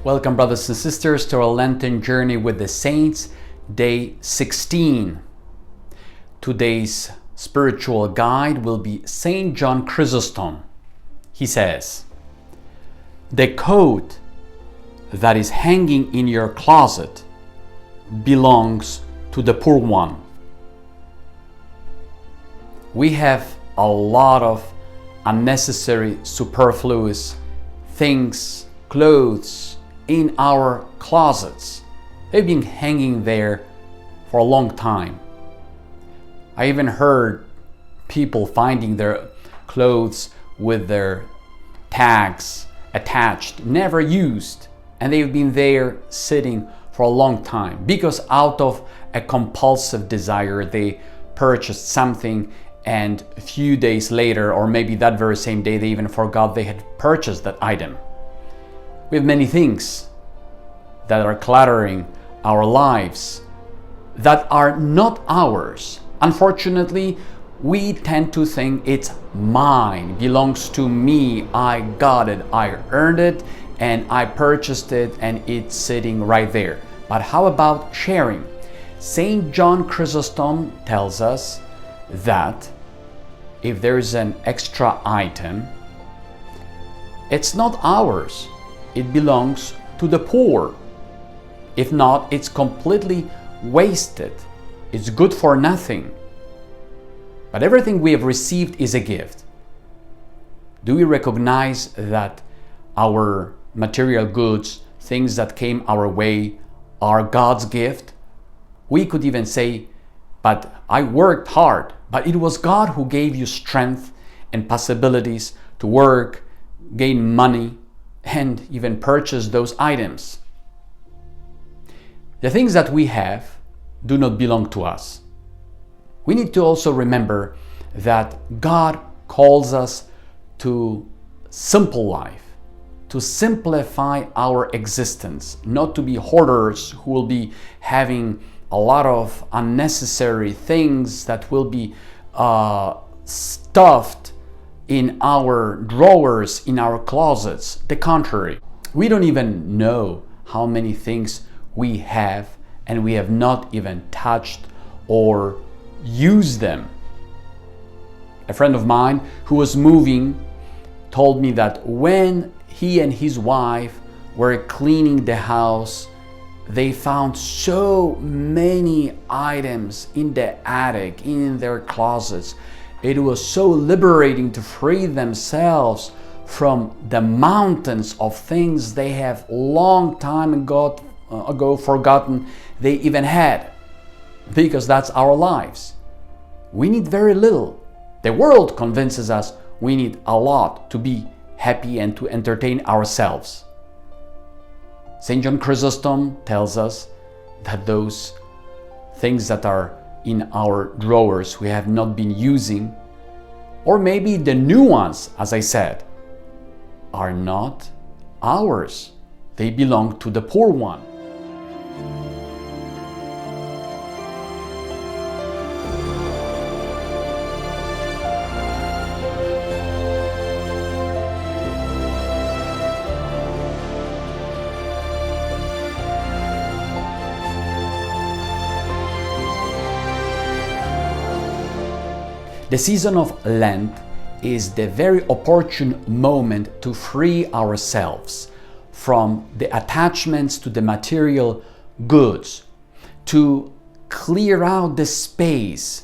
Welcome, brothers and sisters, to our Lenten journey with the saints, day 16. Today's spiritual guide will be Saint John Chrysostom. He says, "The coat that is hanging in your closet belongs to the poor one." We have a lot of unnecessary, superfluous things, clothes in our closets. They've been hanging there for a long time. I even heard people finding their clothes with their tags attached, never used, and they've been there sitting for a long time because out of a compulsive desire they purchased something, and a few days later, or maybe that very same day, they even forgot they had purchased that item. We have many things that are cluttering our lives that are not ours. Unfortunately, we tend to think it's mine, belongs to me, I got it, I earned it, and I purchased it, and it's sitting right there. But how about sharing? Saint John Chrysostom tells us that if there's an extra item, it's not ours. It belongs to the poor. If not, it's completely wasted. It's good for nothing. But everything we have received is a gift. Do we recognize that our material goods, things that came our way, are God's gift? We could even say, but I worked hard, but it was God who gave you strength and possibilities to work, gain money, and even purchase those items. The things that we have do not belong to us. We need to also remember that God calls us to simple life, to simplify our existence, not to be hoarders who will be having a lot of unnecessary things that will be stuffed in our drawers, in our closets. The contrary, we don't even know how many things we have, and we have not even touched or used them. A friend of mine who was moving told me that when he and his wife were cleaning the house, they found so many items in the attic, in their closets. It was so liberating to free themselves from the mountains of things they have long time ago forgotten they even had, because that's our lives. We need very little. The world convinces us we need a lot to be happy and to entertain ourselves. St. John Chrysostom tells us that those things that are in our drawers we have not been using, or maybe the new ones, as I said, are not ours. They belong to the poor one. The season of Lent is the very opportune moment to free ourselves from the attachments to the material goods, to clear out the space,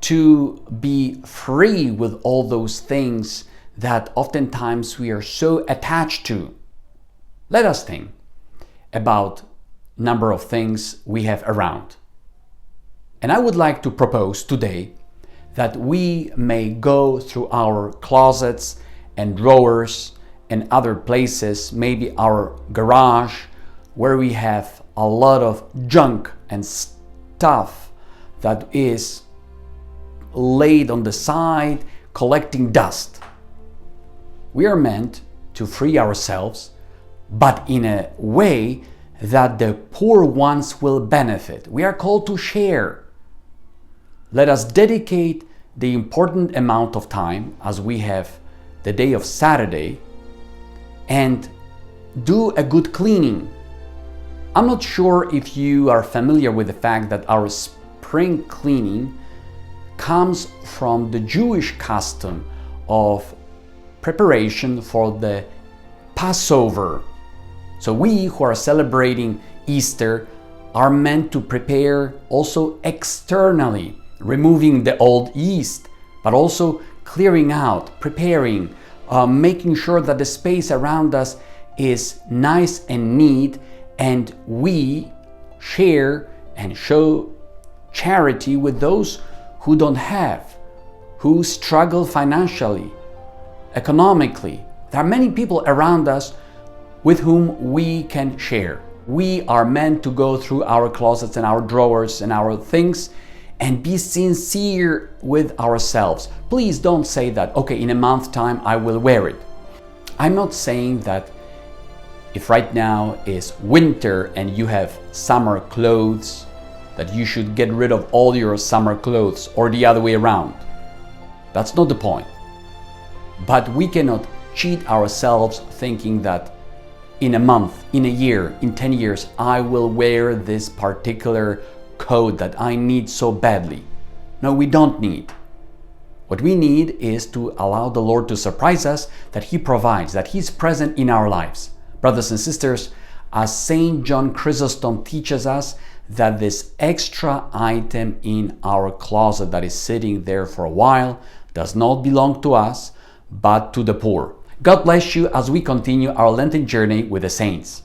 to be free with all those things that oftentimes we are so attached to. Let us think about a number of things we have around. And I would like to propose today that we may go through our closets and drawers and other places, maybe our garage, where we have a lot of junk and stuff that is laid on the side, collecting dust. We are meant to free ourselves, but in a way that the poor ones will benefit. We are called to share. Let us dedicate the important amount of time, as we have the day of Saturday, and do a good cleaning. I'm not sure if you are familiar with the fact that our spring cleaning comes from the Jewish custom of preparation for the Passover. So we who are celebrating Easter are meant to prepare also externally, removing the old yeast, but also clearing out, preparing, making sure that the space around us is nice and neat, and we share and show charity with those who don't have, who struggle financially, economically. There are many people around us with whom we can share. We are meant to go through our closets and our drawers and our things and be sincere with ourselves. Please don't say that, okay, in a month's time I will wear it. I'm not saying that if right now is winter and you have summer clothes, that you should get rid of all your summer clothes, or the other way around. That's not the point. But we cannot cheat ourselves thinking that in a month, in a year, in 10 years, I will wear this particular coat that I need so badly. No, we don't need. What we need is to allow the Lord to surprise us, that He provides, that He's present in our lives. Brothers and sisters, as Saint John Chrysostom teaches us, that this extra item in our closet that is sitting there for a while does not belong to us, but to the poor. God bless you as we continue our Lenten journey with the saints.